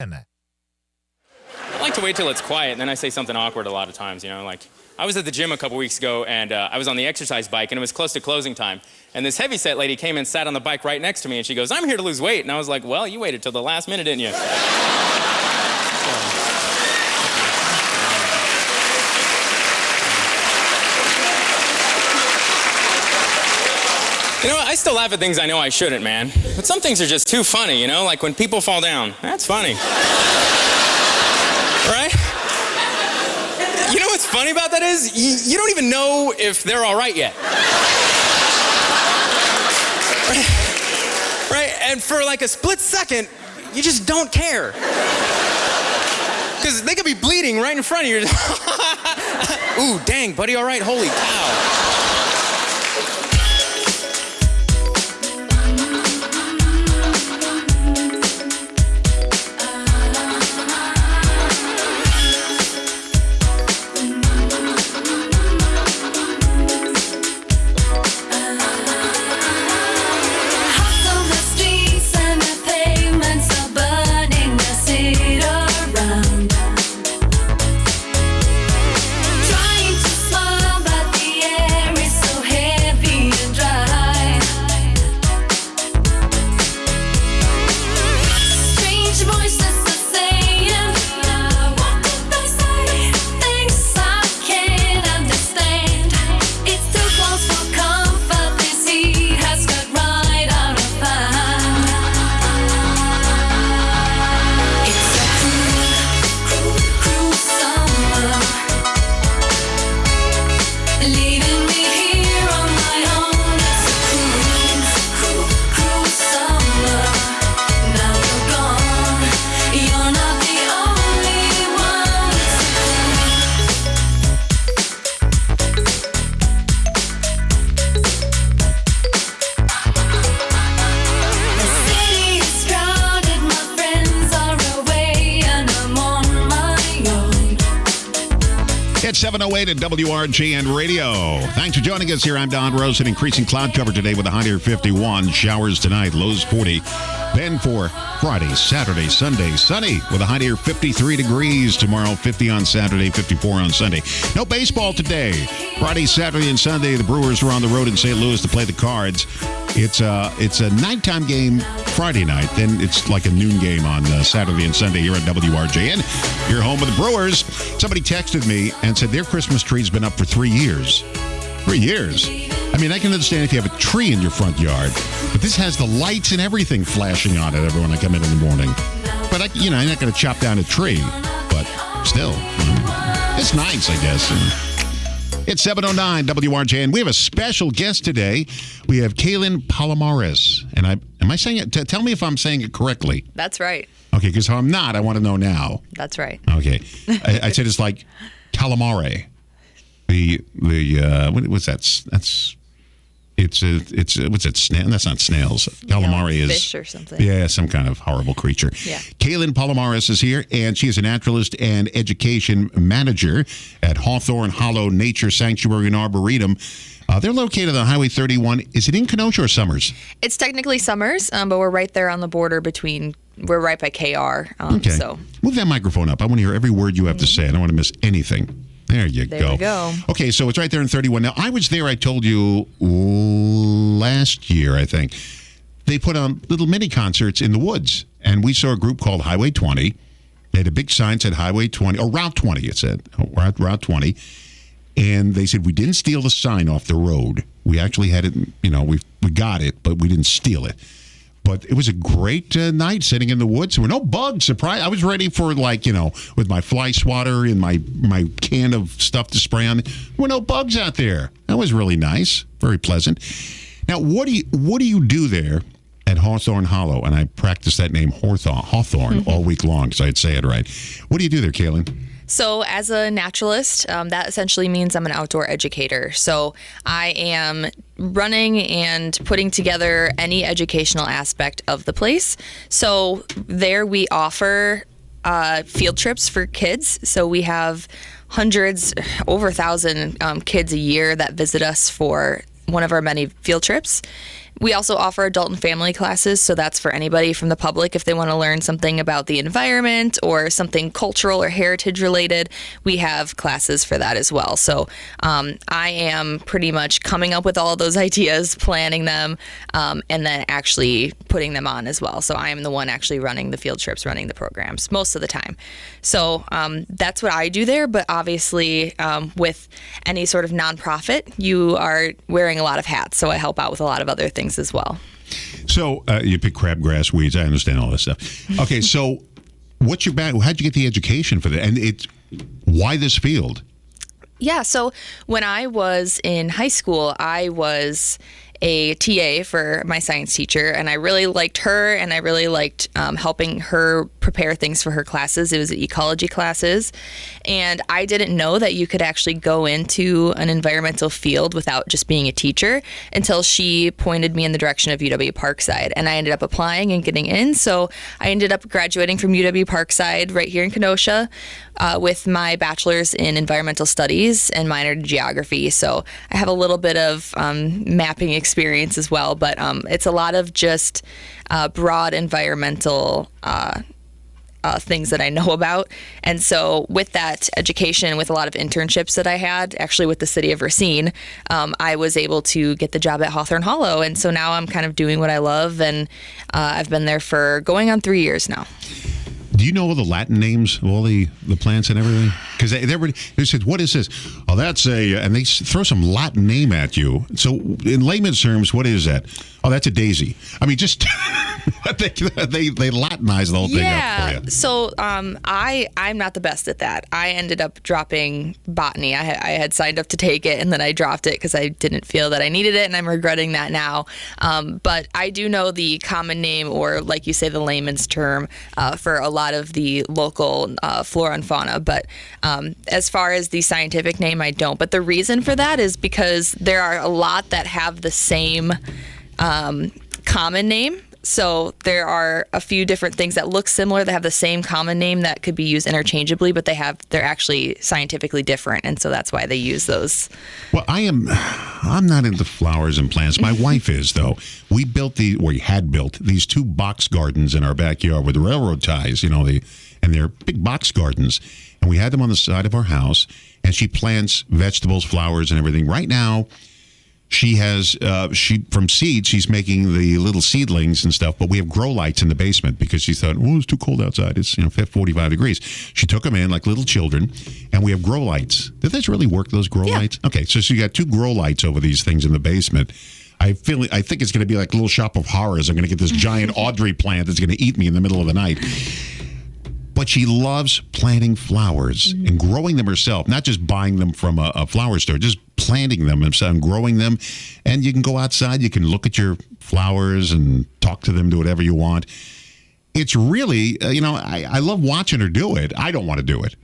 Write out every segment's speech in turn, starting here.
I like to wait till it's quiet, and then I say something awkward a lot of times, like I was at the gym a couple weeks ago, and I was on the exercise bike, and it was close to closing time, and this heavyset lady came and sat on the bike right next to me, and she goes, "I'm here to lose weight," and I was like, "Well, you waited till the last minute, didn't you?" I still laugh at things I know I shouldn't, man. But some things are just too funny, like when people fall down. That's funny. Right? You know what's funny about that is you don't even know if they're all right yet. Right? And for like a split second, you just don't care. Because they could be bleeding right in front of you. Ooh, dang, buddy, all right? Holy cow. It's 7:08 at WRGN Radio. Thanks for joining us here. I'm Don Rosen. Increasing cloud cover today with a high near 51. Showers tonight, lows 40. Then for Friday, Saturday, Sunday, sunny with a high near 53 degrees. Tomorrow, 50 on Saturday, 54 on Sunday. No baseball today. Friday, Saturday, and Sunday, the Brewers are on the road in St. Louis to play the Cards. It's a nighttime game Friday night. Then it's like a noon game on Saturday and Sunday here at WRJN. You're home with the Brewers. Somebody texted me and said their Christmas tree's been up for 3 years. 3 years. I mean, I can understand if you have a tree in your front yard, but this has the lights and everything flashing on it when I come in the morning. But I'm not going to chop down a tree, but still, it's nice, I guess. It's 7:09 WRJN. We have a special guest today. We have Kailyn Palomares. And am I saying it? Tell me if I'm saying it correctly. That's right. Okay, because if I'm not, I want to know now. That's right. Okay. I said it's like calamari. What's that? What's that? Snail? That's not snails. Calamari is fish or something. Yeah, some kind of horrible creature. Yeah. Kailyn Palomares is here, and she is a Naturalist and Education Manager at Hawthorn Hollow Nature Sanctuary and Arboretum. They're located on Highway 31. Is it in Kenosha or Sommers? It's technically Sommers, but we're right there on the border we're right by KR. Okay. So move that microphone up. I want to hear every word you have to say. I don't want to miss anything. There you go. There we go. Okay, so it's right there in 31. Now, I was there, I told you, last year, I think. They put on little mini concerts in the woods, and we saw a group called Highway 20. They had a big sign that said Highway 20, or Route 20, it said. Route 20. And they said, we didn't steal the sign off the road. We actually had it, we got it, but we didn't steal it. But it was a great night sitting in the woods. There were no bugs. Surprise! I was ready for with my fly swatter and my can of stuff to spray on. There were no bugs out there. That was really nice. Very pleasant. Now, what do you do there at Hawthorn Hollow? And I practiced that name Hawthorn all week long, so I'd say it right. What do you do there, Kailyn? So as a naturalist, that essentially means I'm an outdoor educator. So I am running and putting together any educational aspect of the place. So there we offer field trips for kids. So we have hundreds, over 1,000 kids a year that visit us for one of our many field trips. We also offer adult and family classes, so that's for anybody from the public if they want to learn something about the environment or something cultural or heritage related. We have classes for that as well. So I am pretty much coming up with all of those ideas, planning them, and then actually putting them on as well. So I am the one actually running the field trips, running the programs most of the time. So that's what I do there. But obviously, with any sort of nonprofit, you are wearing a lot of hats. So I help out with a lot of other things as well. So you pick crabgrass, weeds. I understand all this stuff. Okay, so what's your back? How'd you get the education for that? And why this field? Yeah, so when I was in high school, I was a TA for my science teacher, and I really liked her, and I really liked helping her prepare things for her classes. It was ecology classes, and I didn't know that you could actually go into an environmental field without just being a teacher until she pointed me in the direction of UW Parkside, and I ended up applying and getting in. So I ended up graduating from UW Parkside right here in Kenosha with my bachelor's in environmental studies and minor in geography. So I have a little bit of mapping experience as well, but it's a lot of just broad environmental things that I know about. And so with that education, with a lot of internships that I had actually with the city of Racine, I was able to get the job at Hawthorn Hollow. And so now I'm kind of doing what I love, and I've been there for going on 3 years now. Do you know all the Latin names of all the plants and everything? Because they said, what is this? Oh, that's and they throw some Latin name at you. So in layman's terms, what is that? Oh, that's a daisy. I mean, just they Latinize the whole thing up for you. So I'm not the best at that. I ended up dropping botany. I had signed up to take it, and then I dropped it because I didn't feel that I needed it, and I'm regretting that now. But I do know the common name, or like you say, the layman's term, for a lot of the local flora and fauna. But as far as the scientific name, I don't. But the reason for that is because there are a lot that have the same common name. So there are a few different things that look similar that have the same common name that could be used interchangeably, but they're actually scientifically different, and so that's why they use those. Well, I'm not into flowers and plants. My wife is, though. We had built these 2 box gardens in our backyard with railroad ties, and they're big box gardens, and we had them on the side of our house. And she plants vegetables, flowers, and everything. Right now, she has, from seeds, she's making the little seedlings and stuff, but we have grow lights in the basement because she thought, it's too cold outside. It's, 45 degrees. She took them in like little children, and we have grow lights. Did this really work, those grow lights? Okay, so she got 2 grow lights over these things in the basement. I think it's going to be like a little shop of horrors. I'm going to get this giant Audrey plant that's going to eat me in the middle of the night. But she loves planting flowers and growing them herself, not just buying them from a flower store, just planting them and growing them. And you can go outside, you can look at your flowers and talk to them, do whatever you want. It's really, I love watching her do it. I don't want to do it.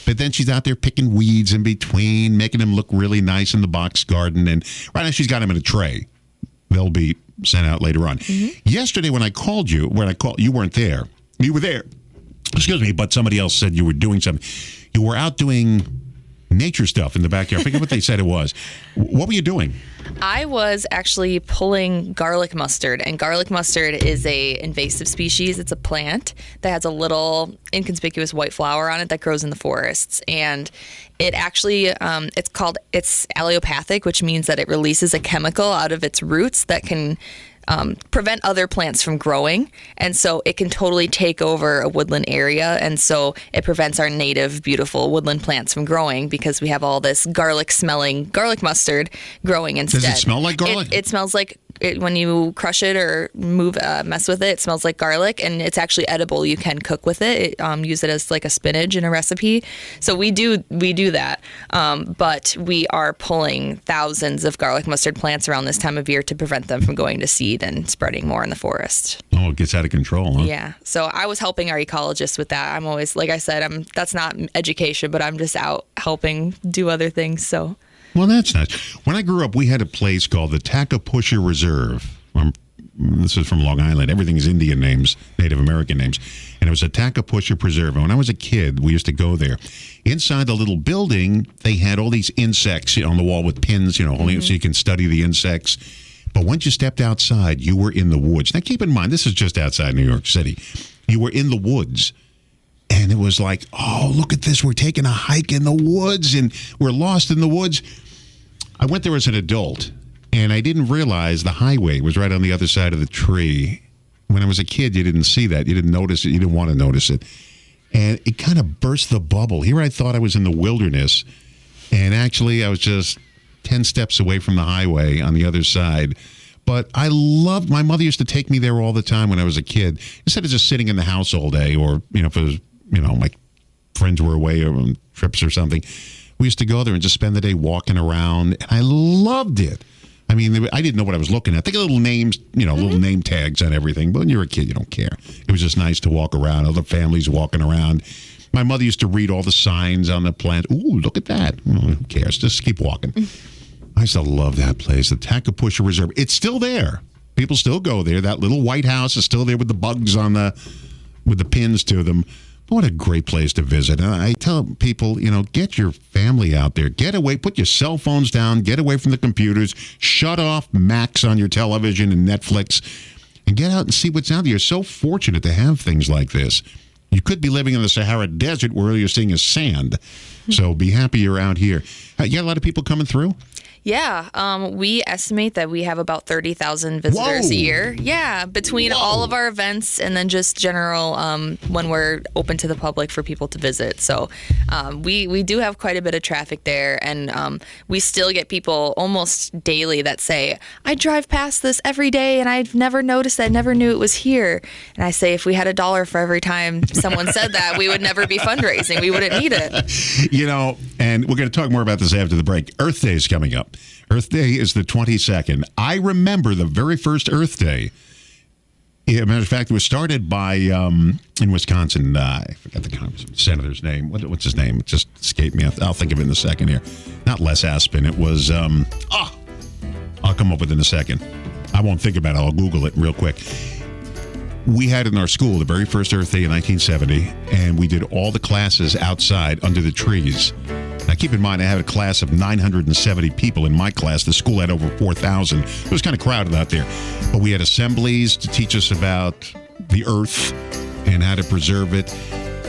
But then she's out there picking weeds in between, making them look really nice in the box garden. And right now she's got them in a tray. They'll be sent out later on. Yesterday when I called you, you weren't there. You were there. Excuse me, but somebody else said you were doing something. You were out doing nature stuff in the backyard. I forget what they said it was. What were you doing? I was actually pulling garlic mustard, and garlic mustard is a invasive species. It's a plant that has a little inconspicuous white flower on it that grows in the forests, and it actually it's allelopathic, which means that it releases a chemical out of its roots that can prevent other plants from growing, and so it can totally take over a woodland area, and so it prevents our native beautiful woodland plants from growing because we have all this garlic smelling garlic mustard growing instead. Does it smell like garlic? It smells like when you crush it or mess with it, it smells like garlic, and it's actually edible. You can cook with it. Use it as like a spinach in a recipe. So we do that, but we are pulling thousands of garlic mustard plants around this time of year to prevent them from going to seed and spreading more in the forest. Oh, it gets out of control, huh? Yeah. So I was helping our ecologists with that. I'm always, like I said, that's not education, but I'm just out helping do other things. So. Well, that's nice. When I grew up, we had a place called the Tacopusha Reserve. This is from Long Island. Everything is Indian names, Native American names. And it was a Tacopusha Preserve. And when I was a kid, we used to go there. Inside the little building, they had all these insects on the wall with pins, so you can study the insects. But once you stepped outside, you were in the woods. Now, keep in mind, this is just outside New York City. You were in the woods. And it was like, oh, look at this. We're taking a hike in the woods, and we're lost in the woods. I went there as an adult, and I didn't realize the highway was right on the other side of the tree. When I was a kid, you didn't see that. You didn't notice it. You didn't want to notice it. And it kind of burst the bubble. Here I thought I was in the wilderness, and actually I was just 10 steps away from the highway on the other side. But I loved, my mother used to take me there all the time when I was a kid. Instead of just sitting in the house all day, or, if it was, my friends were away on trips or something, we used to go there and just spend the day walking around. And I loved it. I mean, I didn't know what I was looking at. Think of little names, little name tags on everything. But when you're a kid, you don't care. It was just nice to walk around. Other families walking around. My mother used to read all the signs on the plant. Ooh, look at that. Who cares? Just keep walking. I used to love that place, the Tacapusha Reserve. It's still there. People still go there. That little white house is still there with the bugs with the pins to them. What a great place to visit. And I tell people, get your family out there. Get away. Put your cell phones down. Get away from the computers. Shut off Max on your television and Netflix. And get out and see what's out there. You're so fortunate to have things like this. You could be living in the Sahara Desert where all you're seeing is sand. So be happy you're out here. You got a lot of people coming through? Yeah, we estimate that we have about 30,000 visitors a year. Yeah, between all of our events and then just general when we're open to the public for people to visit. So we do have quite a bit of traffic there, and we still get people almost daily that say, I drive past this every day and I've never noticed that, never knew it was here. And I say, if we had $1 for every time someone said that, we would never be fundraising. We wouldn't need it. And we're going to talk more about this after the break. Earth Day is coming up. Earth Day is the 22nd. I remember the very first Earth Day. As a matter of fact, it was started by, in Wisconsin, I forgot the senator's name. What's his name? It just escaped me. I'll think of it in a second here. Not Les Aspin. It was, I'll come up with it in a second. I won't think about it. I'll Google it real quick. We had in our school the very first Earth Day in 1970, and we did all the classes outside under the trees. Now, keep in mind, I had a class of 970 people in my class. The school had over 4,000. It was kind of crowded out there. But we had assemblies to teach us about the earth and how to preserve it.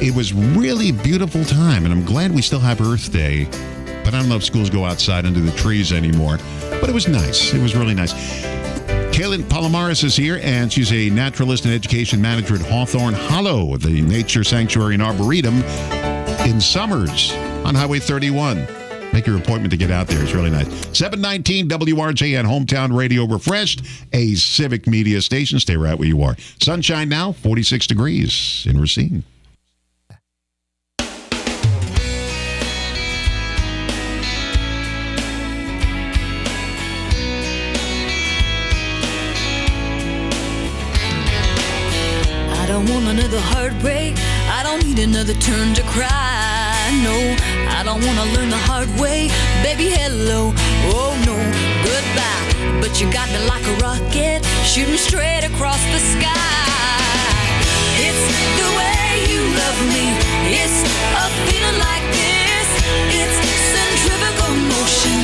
It was really a beautiful time, and I'm glad we still have Earth Day. But I don't know if schools go outside under the trees anymore. But it was nice. It was really nice. Kailyn Palomares is here, and she's a Naturalist and Education Manager at Hawthorn Hollow, the Nature Sanctuary and Arboretum in Sommers on Highway 31. Make your appointment to get out there. It's really nice. 719 WRJN Hometown Radio Refreshed, a civic media station. Stay right where you are. Sunshine now, 46 degrees in Racine. I don't want another heartbreak. I don't need another turn to cry. No, I don't want to learn the hard way. Baby, hello, oh no, goodbye. But you got me like a rocket, shooting straight across the sky. It's the way you love me. It's a feeling like this. It's centrifugal motion.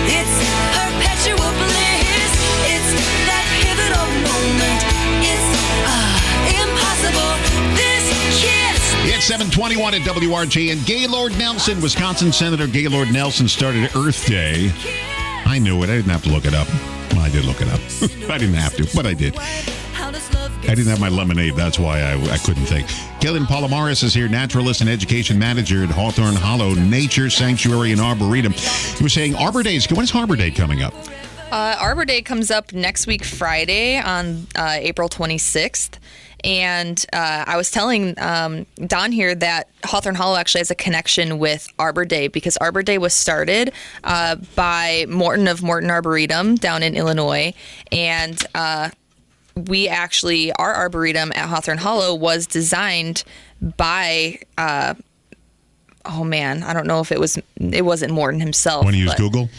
It's perpetual bliss. It's that pivotal moment. It's impossible. This kiss. It's 721 at WRJN. Gaylord Nelson, Wisconsin Senator Gaylord Nelson started Earth Day. I knew it. I didn't have to look it up. Well, I did look it up. I didn't have to, but I did. I didn't have my lemonade. That's why I couldn't think. Kailyn Palomares is here, Naturalist and Education Manager at Hawthorn Hollow, Nature Sanctuary and Arboretum. You were saying Arbor Day when is Arbor Day coming up? Arbor Day comes up next week, Friday, on April 26th. And I was telling Don here that Hawthorn Hollow actually has a connection with Arbor Day because Arbor Day was started by Morton of Morton Arboretum down in Illinois. And we actually, our Arboretum at Hawthorn Hollow was designed by oh man, I don't know if it wasn't Morton himself. Want to use Google?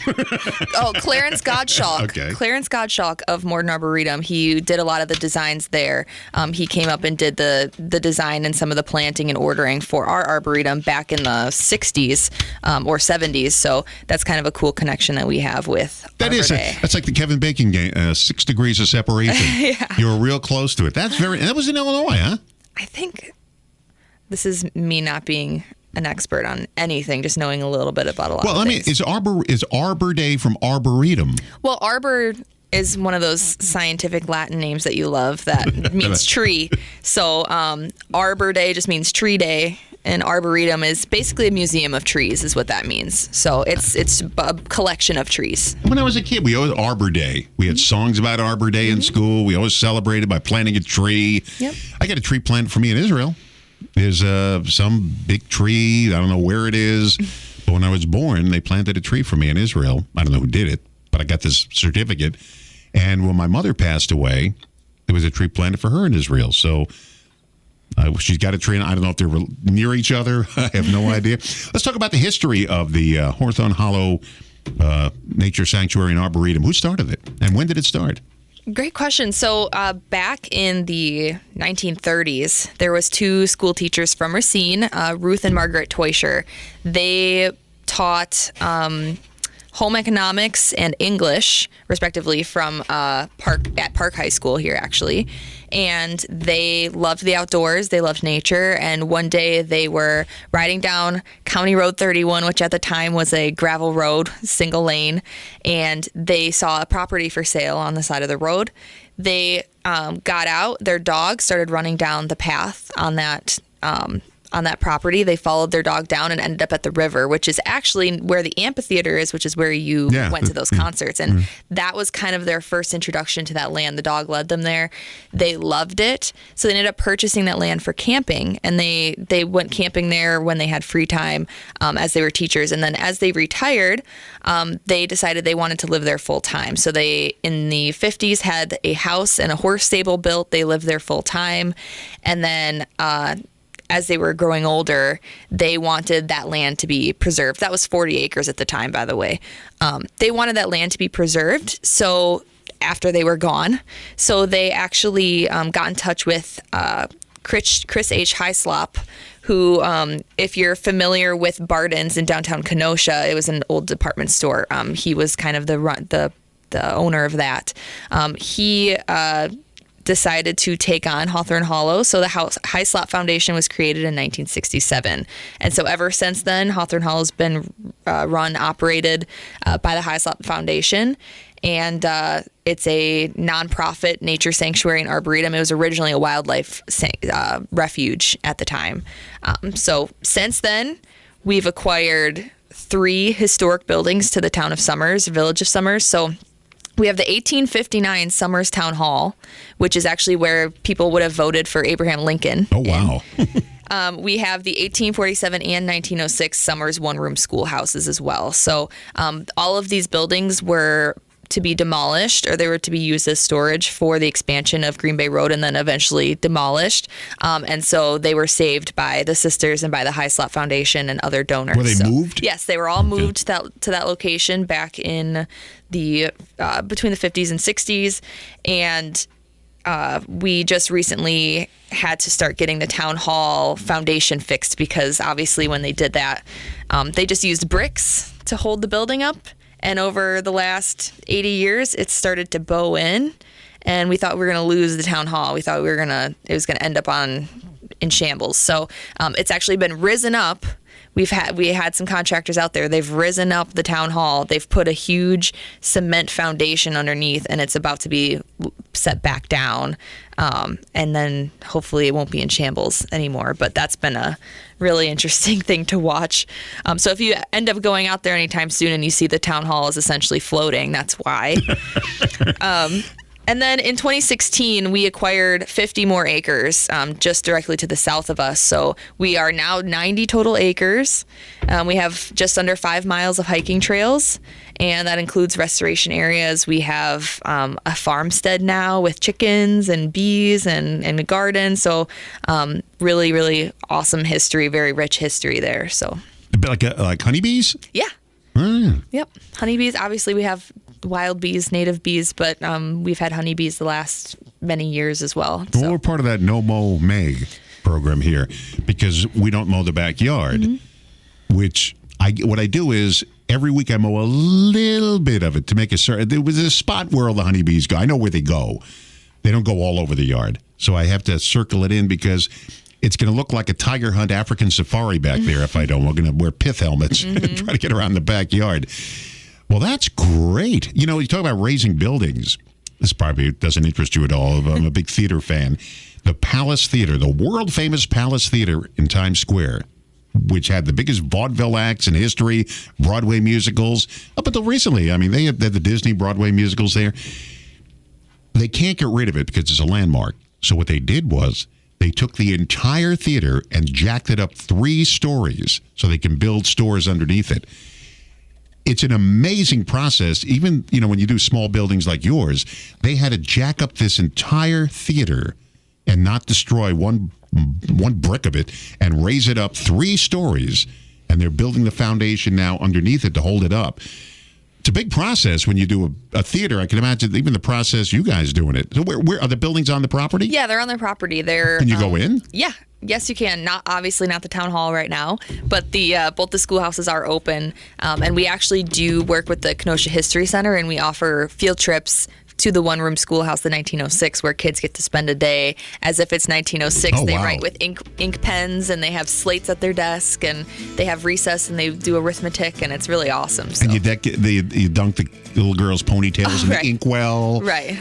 Clarence Gottschalk. Okay. Clarence Gottschalk of Morton Arboretum. He did a lot of the designs there. He came up and did the design and some of the planting and ordering for our Arboretum back in the 60s or 70s. So that's kind of a cool connection that we have with That Arbor is. Day. That's like the Kevin Bacon game, 6 degrees of separation. Yeah. You were real close to it. That was in Illinois, huh? I think this is me not being an expert on anything, just knowing a little bit about a lot of things. Is Arbor Day from Arboretum? Well, arbor is one of those scientific Latin names that you love that means tree. So Arbor Day just means tree day, and Arboretum is basically a museum of trees is what that means. So it's a collection of trees. When I was a kid, we always Arbor Day. We had songs about Arbor Day in school. We always celebrated by planting a tree. Yep. I got a tree planted for me in Israel. There's some big tree. I don't know where it is. But when I was born, they planted a tree for me in Israel. I don't know who did it, but I got this certificate. And when my mother passed away, there was a tree planted for her in Israel. So she's got a tree. And I don't know if they were near each other. I have no idea. Let's talk about the history of the Hawthorn Hollow Nature Sanctuary and Arboretum. Who started it? And when did it start? Great question. So back in the 1930s, there was 2 school teachers from Racine, Ruth and Margaret Teuscher. They taught home economics and English, respectively, from Park High School here, actually. And they loved the outdoors. They loved nature. And one day they were riding down County Road 31, which at the time was a gravel road, single lane, and they saw a property for sale on the side of the road. They got out. Their dog started running down the path on that property. They followed their dog down and ended up at the river, which is actually where the amphitheater is, which is where you went to those concerts. And that was kind of their first introduction to that land. The dog led them there. They loved it. So they ended up purchasing that land for camping. And they went camping there when they had free time as they were teachers. And then as they retired, they decided they wanted to live there full time. So they, in the 50s, had a house and a horse stable built. They lived there full time. And then as they were growing older, they wanted that land to be preserved. That was 40 acres at the time, by the way. They wanted that land to be preserved. So after they were gone, so they actually got in touch with Chris H. Hyslop, who, if you're familiar with Barden's in downtown Kenosha, it was an old department store. He was kind of the owner of that. He decided to take on Hawthorn Hollow. So the Hyslop Foundation was created in 1967. And so ever since then, Hawthorn Hollow has been operated by the Hyslop Foundation. And it's a nonprofit nature sanctuary and arboretum. It was originally a wildlife refuge at the time. So since then, we've acquired 3 historic buildings to the town of Sommers, village of Sommers. So we have the 1859 Sommers Town Hall, which is actually where people would have voted for Abraham Lincoln. Oh, wow. We have the 1847 and 1906 Sommers one-room schoolhouses as well. So all of these buildings were to be demolished, or they were to be used as storage for the expansion of Green Bay Road, and then eventually demolished. And so they were saved by the sisters and by the Hyslop Foundation and other donors. Were they moved? Yes, they were all moved to that location back in the between the 50s and 60s. And we just recently had to start getting the town hall foundation fixed, because obviously when they did that, they just used bricks to hold the building up. And over the last 80 years, it started to bow in, and we thought we were going to lose the town hall. We thought it was going to end up in shambles. So it's actually been risen up. We had some contractors out there. They've risen up the town hall. They've put a huge cement foundation underneath, and it's about to be set back down. And then hopefully it won't be in shambles anymore. But that's been a really interesting thing to watch. So if you end up going out there anytime soon and you see the town hall is essentially floating, that's why. And then in 2016, we acquired 50 more acres just directly to the south of us. So we are now 90 total acres. We have just under 5 miles of hiking trails, and that includes restoration areas. We have a farmstead now with chickens and bees and a garden. So really, really awesome history, very rich history there. So Like honeybees? Yeah. Mm. Yep. Honeybees. Obviously, we have wild bees, native bees, but we've had honeybees the last many years as well. Well, we're part of that No Mow Meg program here because we don't mow the backyard, which what I do is every week I mow a little bit of it to make a certain. There was a spot where all the honeybees go. I know where they go. They don't go all over the yard. So I have to circle it in because it's going to look like a tiger hunt African safari back there if I don't. We're going to wear pith helmets and try to get around the backyard. Well, that's great. You know, you talk about raising buildings. This probably doesn't interest you at all. I'm a big theater fan. The Palace Theater, the world-famous Palace Theater in Times Square, which had the biggest vaudeville acts in history, Broadway musicals, up until recently. I mean, they had the Disney Broadway musicals there. They can't get rid of it because it's a landmark. So what they did was they took the entire theater and jacked it up 3 stories so they can build stores underneath it. It's an amazing process. Even, you know, when you do small buildings like yours, they had to jack up this entire theater and not destroy one brick of it and raise it up 3 stories. And they're building the foundation now underneath it to hold it up. It's a big process when you do a theater. I can imagine even the process you guys doing it. So where are the buildings on the property? Yeah, they're on their property. Can you go in? Yeah. Yes, you can. Not obviously not the town hall right now, but the both the schoolhouses are open, and we actually do work with the Kenosha History Center, and we offer field trips to the one-room schoolhouse, the 1906, where kids get to spend a day as if it's 1906. Oh, they wow. write with ink pens, and they have slates at their desk, and they have recess, and they do arithmetic, and it's really awesome. So. And you dunk the little girls' ponytails in Right. the inkwell. Right.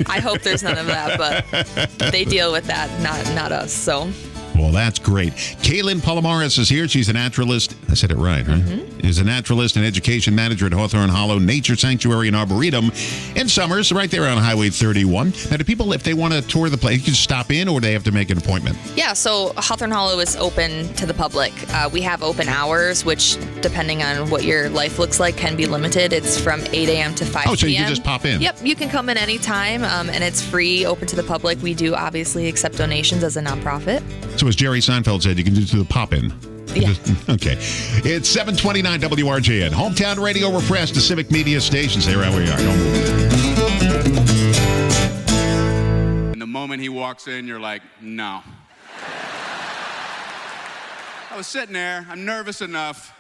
I hope there's none of that, but they deal with that, not us. So. Well, that's great. Kailyn Palomares is here. She's a naturalist. I said it right, right? Is a naturalist and education manager at Hawthorn Hollow Nature Sanctuary and Arboretum in Sommers, right there on Highway 31. Now, do people, if they want to tour the place, you can stop in or they have to make an appointment? Yeah, so Hawthorn Hollow is open to the public. We have open hours, which, depending on what your life looks like, can be limited. It's from 8 a.m. to 5 p.m. Oh, so you can just pop in? Yep, you can come in anytime, and it's free, open to the public. We do obviously accept donations as a nonprofit. So as Jerry Seinfeld said, you can just do the pop-in. Yeah. Okay. It's 729 WRJN. Hometown Radio refresh the civic media stations. Here we are. Don't move. And the moment he walks in, you're like, no. I was sitting there. I'm nervous enough.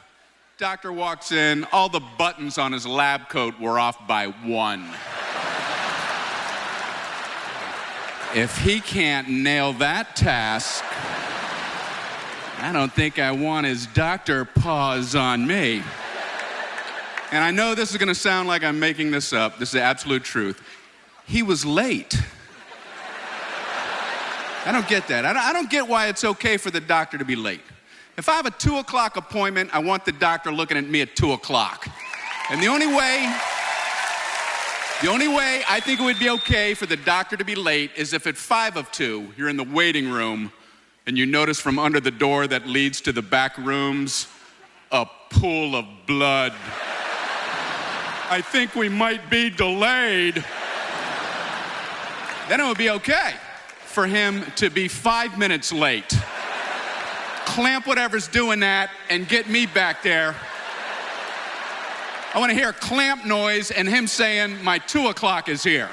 Doctor walks in. All the buttons on his lab coat were off by 1. If he can't nail that task, I don't think I want his doctor paws on me. And I know this is going to sound like I'm making this up. This is the absolute truth. He was late. I don't get that. I don't get why it's okay for the doctor to be late. If I have a 2 o'clock appointment, I want the doctor looking at me at 2 o'clock. And the only way I think it would be okay for the doctor to be late is if at 5 of 2, you're in the waiting room and you notice from under the door that leads to the back rooms, a pool of blood. I think we might be delayed. Then it would be okay for him to be 5 minutes late. Clamp whatever's doing that and get me back there. I want to hear a clamp noise and him saying, my 2 o'clock is here.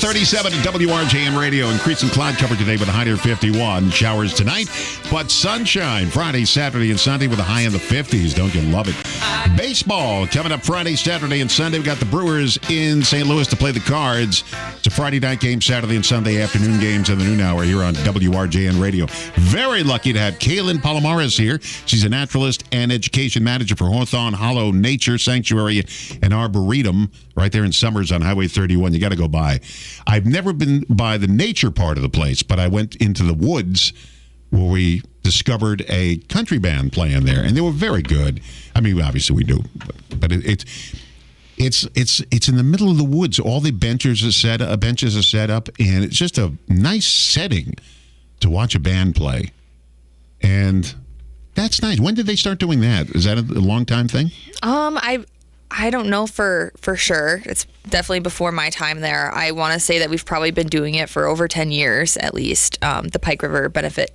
7:37 at WRJN Radio. Increasing cloud cover today with a high near 51. Showers tonight, but sunshine Friday, Saturday, and Sunday with a high in the 50s. Don't you love it? Baseball coming up Friday, Saturday, and Sunday. We got the Brewers in St. Louis to play the Cards. It's a Friday night game, Saturday and Sunday afternoon games in the noon hour here on WRJN Radio. Very lucky to have Kailyn Palomares here. She's a Naturalist and Education Manager for Hawthorn Hollow Nature Sanctuary and Arboretum right there in Sommers on Highway 31. You got to go by. I've never been by the nature part of the place, but I went into the woods where we discovered a country band playing there, and they were very good. I mean, obviously we do, but it's in the middle of the woods. All the benches are set up, and it's just a nice setting to watch a band play. And that's nice. When did they start doing that? Is that a long time thing? I don't know for sure. It's definitely before my time there. I want to say that we've probably been doing it for over 10 years at least. The Pike River benefit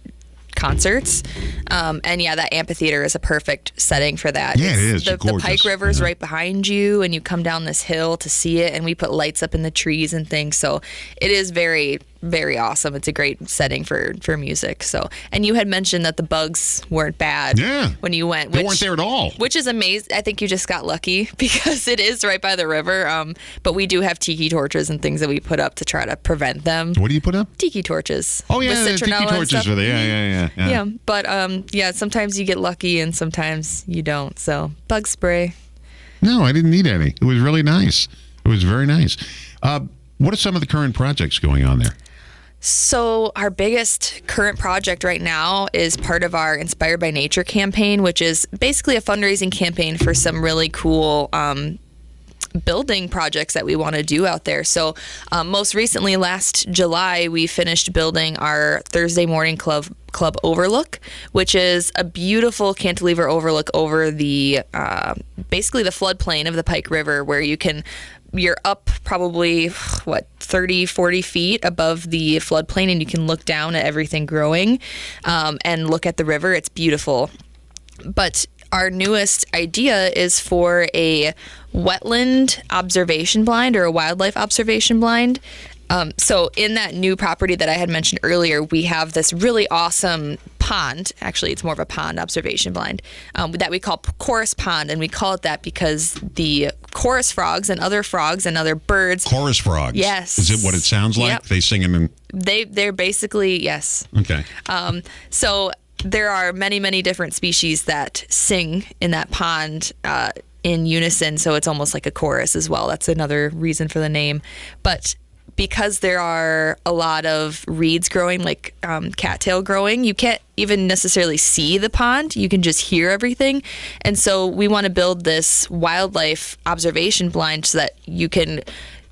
concerts. And yeah, that amphitheater is a perfect setting for that. Yeah, it is. The Pike River's right behind you, and you come down this hill to see it, and we put lights up in the trees and things. So it is very, very awesome. It's a great setting for music. So, and you had mentioned that the bugs weren't bad when you went. They weren't there at all. Which is amazing. I think you just got lucky because it is right by the river. But we do have tiki torches and things that we put up to try to prevent them. What do you put up? Tiki torches. Oh, yeah, the tiki torches are there. Yeah, but sometimes you get lucky and sometimes you don't. So, bug spray. No, I didn't need any. It was really nice. It was very nice. What are some of the current projects going on there? So our biggest current project right now is part of our Inspired by Nature campaign, which is basically a fundraising campaign for some really cool building projects that we want to do out there. So most recently, last July, we finished building our Thursday Morning Club Overlook, which is a beautiful cantilever overlook over the basically the floodplain of the Pike River, where you're up probably 30, 40 feet above the floodplain, and you can look down at everything growing and look at the river. It's beautiful. But our newest idea is for a wetland observation blind or a wildlife observation blind. So in that new property that I had mentioned earlier, we have this really awesome pond. Actually, it's more of a pond observation blind that we call Chorus Pond. And we call it that because the chorus frogs and other birds. Chorus frogs? Yes. Is it what it sounds like? Yep. They sing in... They're basically, yes. Okay. So there are many, many different species that sing in that pond in unison. So it's almost like a chorus as well. That's another reason for the name. But because there are a lot of reeds growing, like cattail growing, you can't even necessarily see the pond. You can just hear everything. And so we want to build this wildlife observation blind so that you can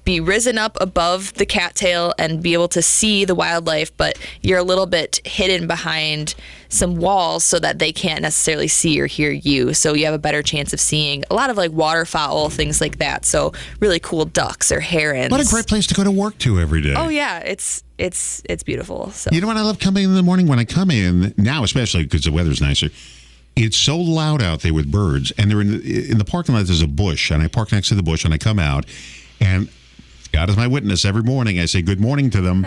be risen up above the cattail and be able to see the wildlife, but you're a little bit hidden behind some walls so that they can't necessarily see or hear you. So you have a better chance of seeing a lot of like waterfowl, things like that. So really cool ducks or herons. What a great place to go to work to every day. Oh yeah, it's beautiful. So you know what I love coming in the morning when I come in now, especially because the weather's nicer. It's so loud out there with birds, and they're in the parking lot. There's a bush, and I park next to the bush, and I come out, and God is my witness. Every morning I say good morning to them.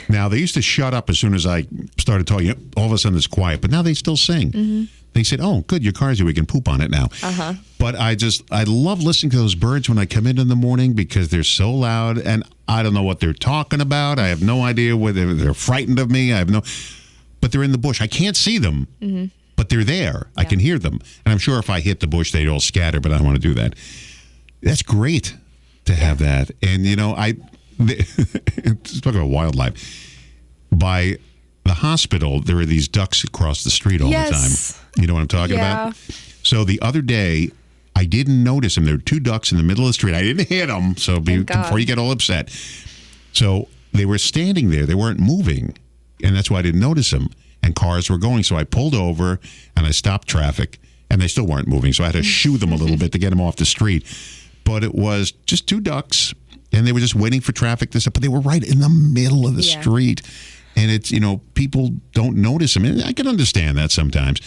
Now, they used to shut up as soon as I started talking. All of a sudden it's quiet, but now they still sing. Mm-hmm. They said, oh, good, your car's here. We can poop on it now. Uh-huh. But I love listening to those birds when I come in the morning because they're so loud, and I don't know what they're talking about. I have no idea whether they're frightened of me. But they're in the bush. I can't see them, but they're there. Yeah. I can hear them. And I'm sure if I hit the bush, they'd all scatter, but I don't want to do that. That's great to have that. And, talk about wildlife. By the hospital, there are these ducks across the street all the time. You know what I'm talking about? So the other day, I didn't notice them. There were two ducks in the middle of the street. I didn't hit them, so before you get all upset. So they were standing there. They weren't moving, and that's why I didn't notice them. And cars were going, so I pulled over, and I stopped traffic, and they still weren't moving, so I had to shoo them a little bit to get them off the street. But it was just two ducks, and they were just waiting for traffic to stop. But they were right in the middle of the street. And it's, people don't notice them. And I can understand that sometimes.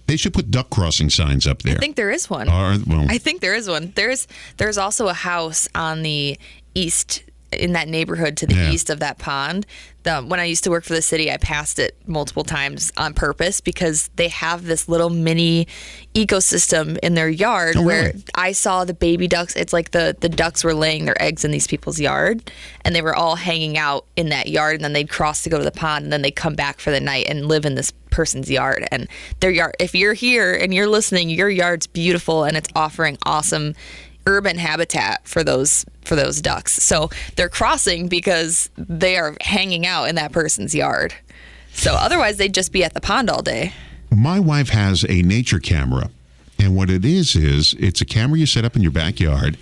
They should put duck crossing signs up there. I think there is one. I think there is one. There's also a house on the east in that neighborhood to the Yeah. east of that pond. When I used to work for the city, I passed it multiple times on purpose because they have this little mini ecosystem in their yard where really? I saw the baby ducks. It's like the ducks were laying their eggs in these people's yard, and they were all hanging out in that yard, and then they'd cross to go to the pond, and then they'd come back for the night and live in this person's yard. And their yard, if you're here and you're listening, your yard's beautiful and it's offering awesome urban habitat for those ducks. So they're crossing because they are hanging out in that person's yard. So otherwise they'd just be at the pond all day. My wife has a nature camera, and what it is it's a camera you set up in your backyard,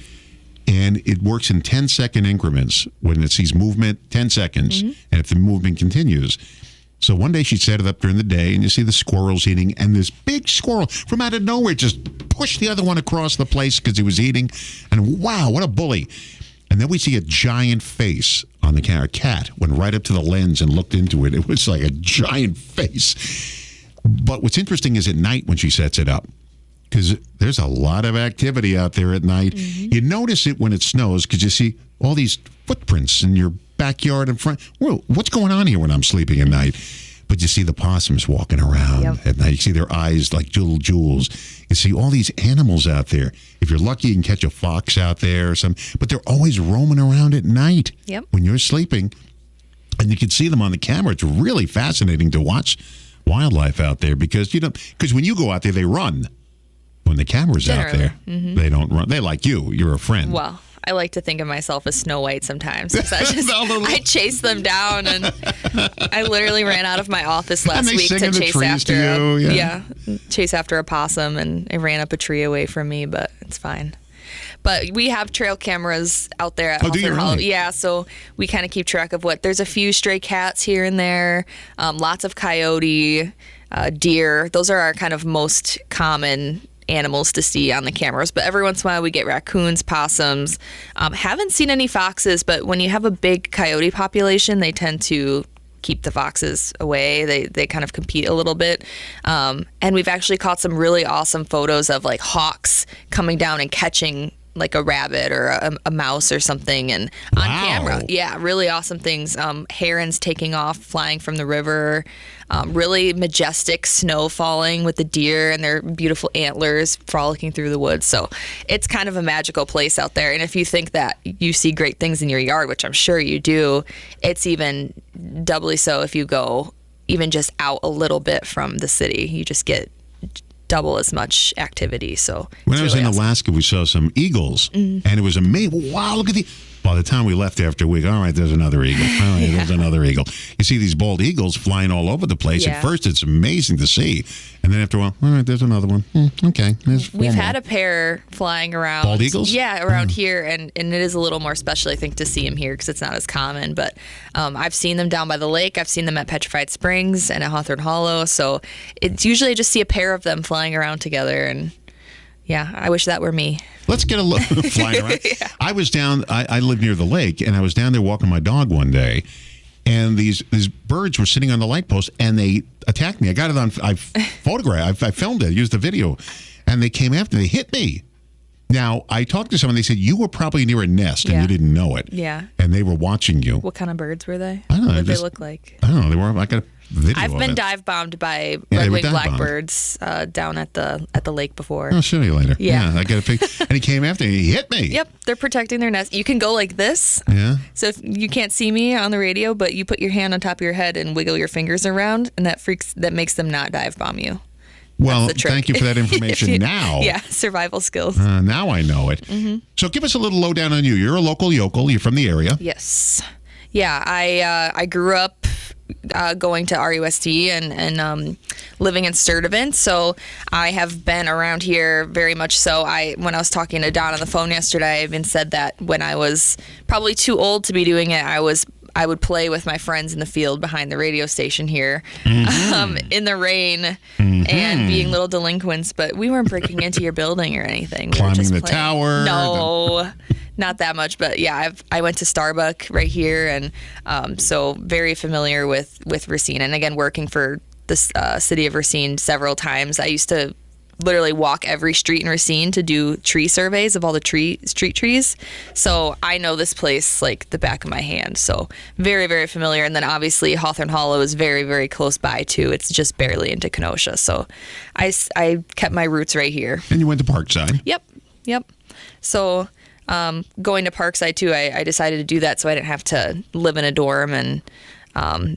and it works in 10-second increments. When it sees movement, 10 seconds, and if the movement continues. So one day she set it up during the day, and you see the squirrels eating, and this big squirrel from out of nowhere just pushed the other one across the place because he was eating, and wow, what a bully. And then we see a giant face on the camera. A cat went right up to the lens and looked into it. It was like a giant face. But what's interesting is at night when she sets it up, because there's a lot of activity out there at night. You notice it when it snows because you see all these footprints in your backyard in front. Whoa, what's going on here when I'm sleeping at night? But you see the possums walking around at night. You see their eyes like little jewels. You see all these animals out there. If you're lucky, you can catch a fox out there or something. But they're always roaming around at night when you're sleeping. And you can see them on the camera. It's really fascinating to watch wildlife out there because when you go out there, they run. When the camera's out there, they don't run. They like you. You're a friend. Well, I like to think of myself as Snow White sometimes. I chase them down, and I literally ran out of my office last week to chase after a possum, and it ran up a tree away from me, but it's fine. But we have trail cameras out there at Hawthorn Hollow. Really? Yeah, so we kind of keep track of there's a few stray cats here and there, lots of coyote, deer. Those are our kind of most common animals to see on the cameras, but every once in a while we get raccoons, possums. Haven't seen any foxes, but when you have a big coyote population, they tend to keep the foxes away. They kind of compete a little bit. And we've actually caught some really awesome photos of like hawks coming down and catching like a rabbit or a mouse or something, and on camera. Yeah, really awesome things. Herons taking off, flying from the river. Really majestic snow falling with the deer and their beautiful antlers frolicking through the woods. So it's kind of a magical place out there. And if you think that you see great things in your yard, which I'm sure you do, it's even doubly so if you go even just out a little bit from the city. You just get double as much activity. So when I was in Alaska, we saw some eagles, and it was amazing. Wow, look at the. By the time we left after a week, all right, there's another eagle. All right, there's another eagle. You see these bald eagles flying all over the place. At first, it's amazing to see. And then after a while, all right, there's another one. Okay. We've had a pair flying around. Bald eagles? Yeah, around here. And it is a little more special, I think, to see them here because it's not as common. But I've seen them down by the lake. I've seen them at Petrified Springs and at Hawthorn Hollow. So it's usually I just see a pair of them flying around together. And yeah, I wish that were me. Let's get a look flying around. I was down, I live near the lake, and I was down there walking my dog one day, and these birds were sitting on the light post, and they attacked me. I got it on, I photographed, I filmed it, used the video, and they came after, they hit me. Now, I talked to someone, they said, you were probably near a nest, and you didn't know it. Yeah. And they were watching you. What kind of birds were they? I don't know. What did they look like? I don't know, they were, I got a video I've of been it. dive bombed by red-winged blackbirds down at the lake before. I'll show you later. Yeah. I got a pic. And he came after me. He hit me. Yep, they're protecting their nest. You can go like this. Yeah. So if you can't see me on the radio, but you put your hand on top of your head and wiggle your fingers around, and that makes them not dive bomb you. Well, thank you for that information now. Yeah, survival skills. Now I know it. So give us a little lowdown on you. You're a local yokel. You're from the area. Yes. Yeah, I grew up going to RUSD and living in Sturtevant, so I have been around here very much so. When I was talking to Don on the phone yesterday, I even said that when I was probably too old to be doing it, I would play with my friends in the field behind the radio station here in the rain and being little delinquents, but we weren't breaking into your building or anything. We were Climbing just the playing. tower. No. Not that much, but yeah, I went to Starbuck right here, and so very familiar with Racine. And again, working for the city of Racine several times. I used to literally walk every street in Racine to do tree surveys of all the street trees. So I know this place like the back of my hand. So very, very familiar. And then obviously Hawthorn Hollow is very, very close by too. It's just barely into Kenosha. So I kept my roots right here. And you went to Parkside. Yep. So going to Parkside too, I decided to do that so I didn't have to live in a dorm and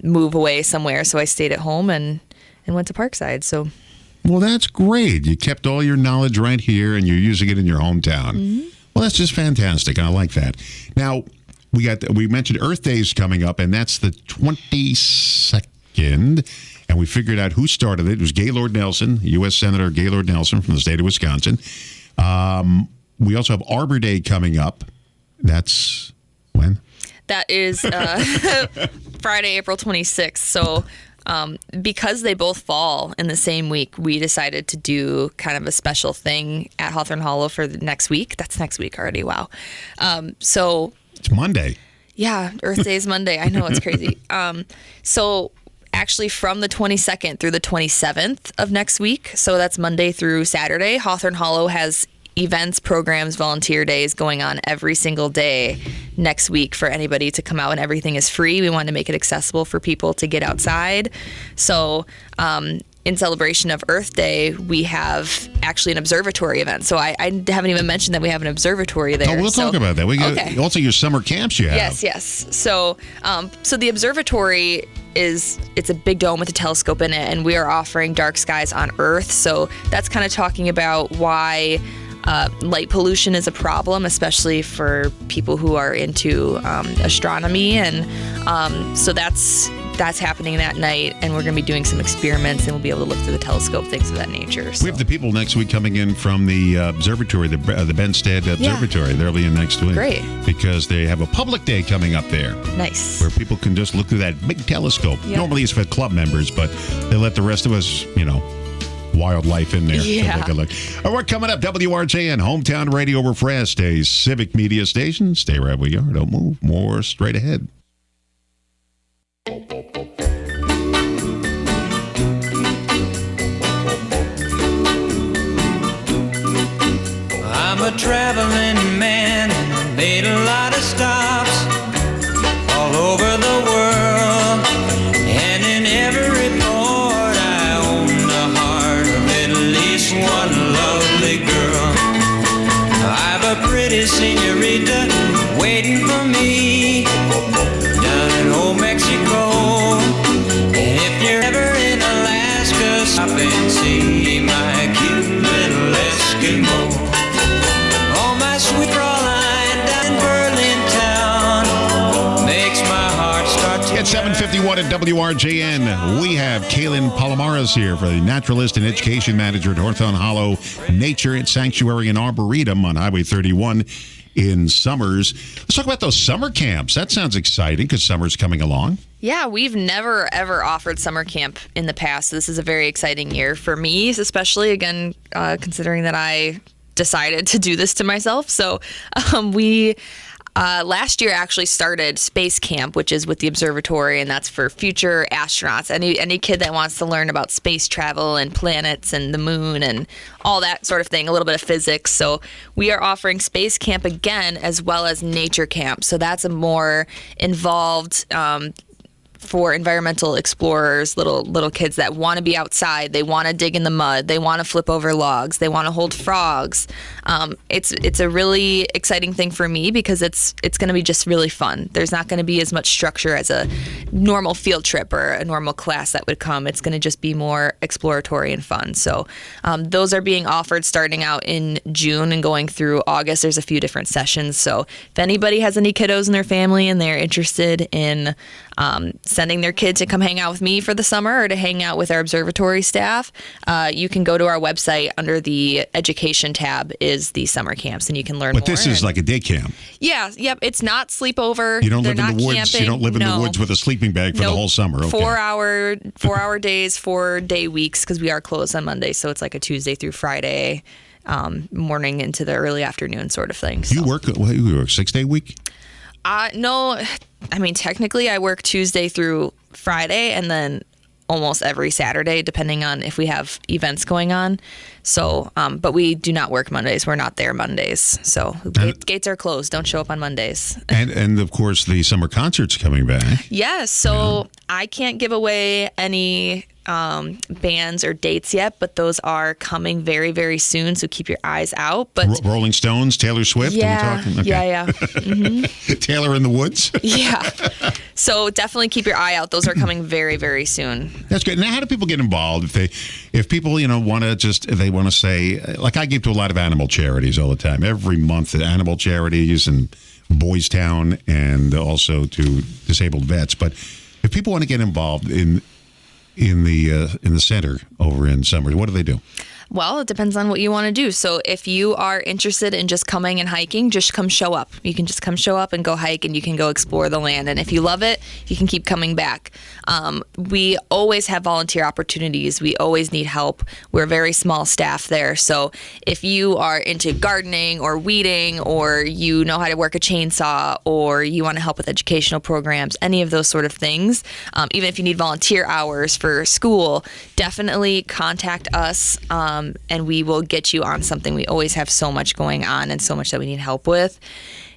move away somewhere. So I stayed at home and went to Parkside. So. Well, that's great. You kept all your knowledge right here, and you're using it in your hometown. Mm-hmm. Well, that's just fantastic. I like that. Now, we mentioned Earth Day's coming up, and that's the 22nd, and we figured out who started it. It was Gaylord Nelson, U.S. Senator Gaylord Nelson from the state of Wisconsin. We also have Arbor Day coming up. That's when? That is Friday, April 26th. So because they both fall in the same week, we decided to do kind of a special thing at Hawthorn Hollow for the next week. That's next week already. Wow. So it's Monday. Yeah, Earth Day is Monday. I know, it's crazy. So actually from the 22nd through the 27th of next week, so that's Monday through Saturday, Hawthorn Hollow has events, programs, volunteer days going on every single day next week for anybody to come out, and everything is free. We wanted to make it accessible for people to get outside. So in celebration of Earth Day, we have actually an observatory event. So I haven't even mentioned that we have an observatory there. Oh, we'll talk about that. We got okay. Also your summer camps you have. Yes. So the observatory it's a big dome with a telescope in it, and we are offering dark skies on Earth. So that's kind of talking about why light pollution is a problem, especially for people who are into astronomy, and so that's happening that night, and we're going to be doing some experiments, and we'll be able to look through the telescope, things of that nature. So. We have the people next week coming in from the observatory, the Benstead Observatory. They'll be in next week. Great. Because they have a public day coming up there. Nice. Where people can just look through that big telescope. Yep. Normally it's for club members, but they let the rest of us, wildlife in there. Yeah. Take a look. All right, we're coming up. WRJN, Hometown Radio Refreshed, a civic media station. Stay right where you are. Don't move. More straight ahead. I'm a traveling man, made a lot of stops all over the world, and in every port I own the heart of at least one lovely girl. I've a pretty senorita waiting for me down in old Mexico, and if you're ever in Alaska, stop and see my cute little Eskimo. Sweet Fraulein down in Berlin town makes my heart start to. It's 7:51 at WRJN. We have Kailyn Palomares here for the Naturalist and Education Manager at Hawthorn Hollow Nature Sanctuary and Arboretum on Highway 31 in Sommers. Let's talk about those summer camps. That sounds exciting because summer's coming along. Yeah, we've never, ever offered summer camp in the past. This is a very exciting year for me, especially, again, considering that I decided to do this to myself. So we last year actually started Space Camp, which is with the observatory, and that's for future astronauts. Any kid that wants to learn about space travel and planets and the moon and all that sort of thing, a little bit of physics. So we are offering Space Camp again, as well as Nature Camp. So that's a more involved for environmental explorers, little kids that want to be outside. They want to dig in the mud. They want to flip over logs. They want to hold frogs. It's a really exciting thing for me because it's going to be just really fun. There's not going to be as much structure as a normal field trip or a normal class that would come. It's going to just be more exploratory and fun. So those are being offered starting out in June and going through August. There's a few different sessions. So if anybody has any kiddos in their family and they're interested in sending their kid to come hang out with me for the summer or to hang out with our observatory staff, you can go to our website. Under the education tab is the summer camps, and you can learn more. But this is like a day camp. Yeah, yep. It's not sleepover. You don't live They're in the not woods. camping. You don't live in No. the woods with a sleeping bag for the whole summer. Okay. 4-hour days, 4-day weeks, because we are closed on Monday, so it's like a Tuesday through Friday morning into the early afternoon sort of thing. So. You work 6-day week? No, I mean, technically I work Tuesday through Friday, and then almost every Saturday, depending on if we have events going on. So, but we do not work Mondays. We're not there Mondays. So gates are closed. Don't show up on Mondays. And of course, the summer concert's coming back. Yes. So I can't give away any bands or dates yet, but those are coming very, very soon. So keep your eyes out. But Rolling Stones, Taylor Swift. yeah, Are we talking? Okay. yeah. Mm-hmm. Taylor in the Woods. Yeah. So definitely keep your eye out. Those are coming very, very soon. That's good. Now, how do people get involved if people want to say, like I give to a lot of animal charities all the time, every month, animal charities and Boys Town, and also to disabled vets. But if people want to get involved in the center over in Sommers, what do they do? Well, it depends on what you want to do. So if you are interested in just coming and hiking, just come show up. You can just come show up and go hike, and you can go explore the land. And if you love it, you can keep coming back. We always have volunteer opportunities. We always need help. We're a very small staff there. So if you are into gardening or weeding, or you know how to work a chainsaw, or you want to help with educational programs, any of those sort of things, even if you need volunteer hours for school, definitely contact us. And we will get you on something. We always have so much going on and so much that we need help with.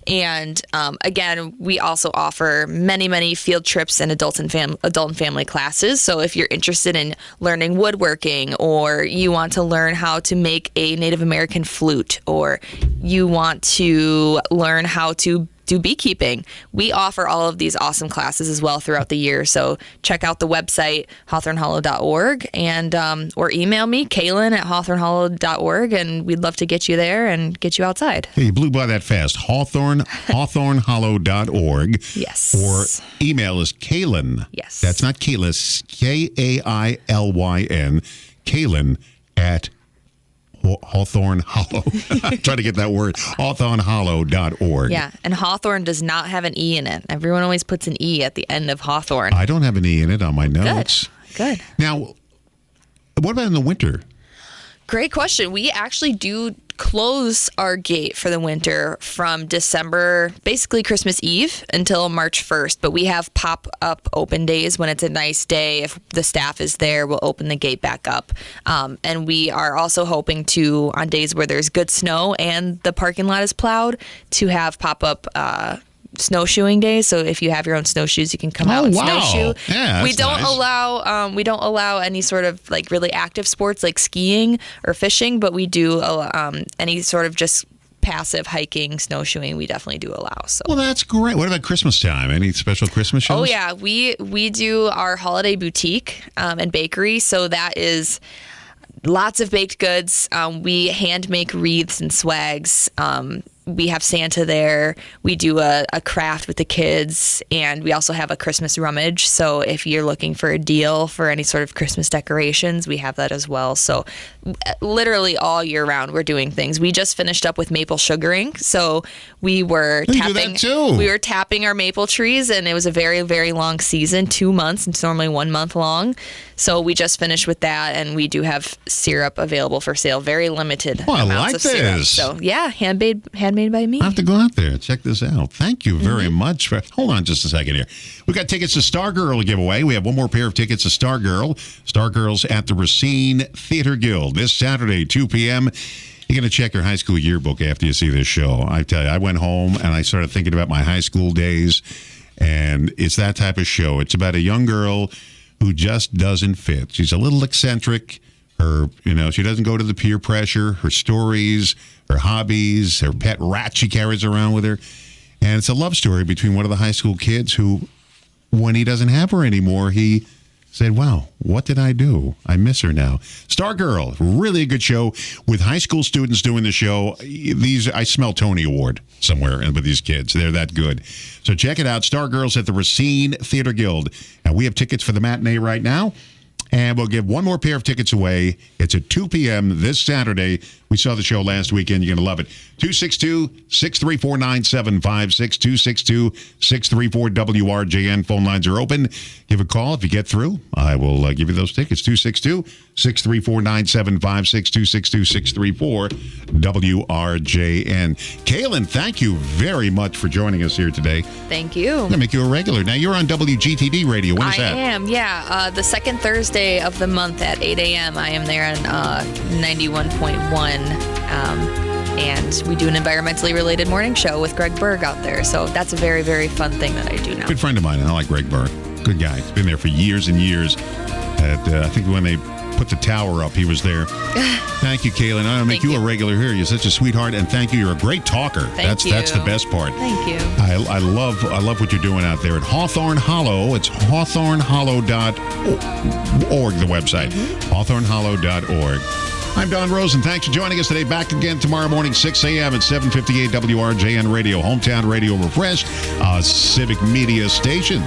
And again, we also offer many, many field trips and adult and family classes. So if you're interested in learning woodworking, or you want to learn how to make a Native American flute, or you want to learn how to do beekeeping, we offer all of these awesome classes as well throughout the year. So check out the website, hawthornhollow.org, and or email me, Kailyn at hawthornhollow.org, and we'd love to get you there and get you outside. Hey, you blew by that fast. hawthornhollow.org. Yes. Or email is Kailyn. Yes. That's not Kailyn, Kailyn. Kailyn at Hawthorn Hollow. I'm trying to get that word. Hawthornhollow.org. Yeah, and Hawthorn does not have an E in it. Everyone always puts an E at the end of Hawthorn. I don't have an E in it on my notes. Good. Now, what about in the winter? Great question. We actually do close our gate for the winter from December, basically Christmas Eve, until March 1st. But we have pop-up open days when it's a nice day. If the staff is there, we'll open the gate back up. And we are also hoping to, on days where there's good snow and the parking lot is plowed, to have pop-up snowshoeing days. So if you have your own snowshoes, you can come out and snowshoe. Yeah, we don't nice. allow any sort of like really active sports like skiing or fishing, but we do any sort of just passive hiking, snowshoeing. We definitely do allow. So well, that's great. What about Christmas time? Any special Christmas shows? Oh yeah, we do our holiday boutique and bakery. So that is lots of baked goods. We hand make wreaths and swags. We have Santa there. We do a craft with the kids, and we also have a Christmas rummage. So if you're looking for a deal for any sort of Christmas decorations, we have that as well. So literally all year round, we're doing things. We just finished up with maple sugaring. So we were tapping our maple trees, and it was a very, very long season, 2 months. It's normally 1 month long. So we just finished with that, and we do have syrup available for sale. Very limited amounts of syrup. So yeah, handmade by me. I have to go out there and check this out. Thank you very much. Hold on just a second here. We got tickets to Stargirl to give away. We have one more pair of tickets to Stargirl. Stargirl's at the Racine Theater Guild this Saturday, 2 p.m. You're going to check your high school yearbook after you see this show. I tell you, I went home and I started thinking about my high school days, and it's that type of show. It's about a young girl who just doesn't fit. She's a little eccentric. She doesn't go to the peer pressure. Her stories, her hobbies, her pet rat she carries around with her. And it's a love story between one of the high school kids who, when he doesn't have her anymore, he said, wow, what did I do? I miss her now. Stargirl, really a good show with high school students doing the show. I smell Tony Award somewhere with these kids. They're that good. So check it out. Stargirl's at the Racine Theater Guild. And we have tickets for the matinee right now. And we'll give one more pair of tickets away. It's at 2 p.m. this Saturday. We saw the show last weekend. You're going to love it. 262-634-9756, 262-634-WRJN. Phone lines are open. Give a call. If you get through, I will give you those tickets. 262-634-9756, 262-634-WRJN. Kailyn, thank you very much for joining us here today. Thank you. I'm going to make you a regular. Now, you're on WGTD radio. When is that? I am, yeah. The second Thursday of the month at 8 a.m. I am there on 91.1. And we do an environmentally related morning show with Greg Berg out there. So that's a very, very fun thing that I do now. Good friend of mine, and I like Greg Berg. Good guy. He's been there for years and years. I think when they put the tower up, he was there. Thank you, Kailyn. I'm going to make you a regular here. You're such a sweetheart, and thank you. You're a great talker. Thank you. That's the best part. Thank you. I love what you're doing out there at Hawthorn Hollow. It's hawthornhollow.org, the website. Hawthornhollow.org. I'm Don Rosen. Thanks for joining us today. Back again tomorrow morning, 6 a.m. at 758 WRJN Radio, Hometown Radio Refreshed, Civic Media Station.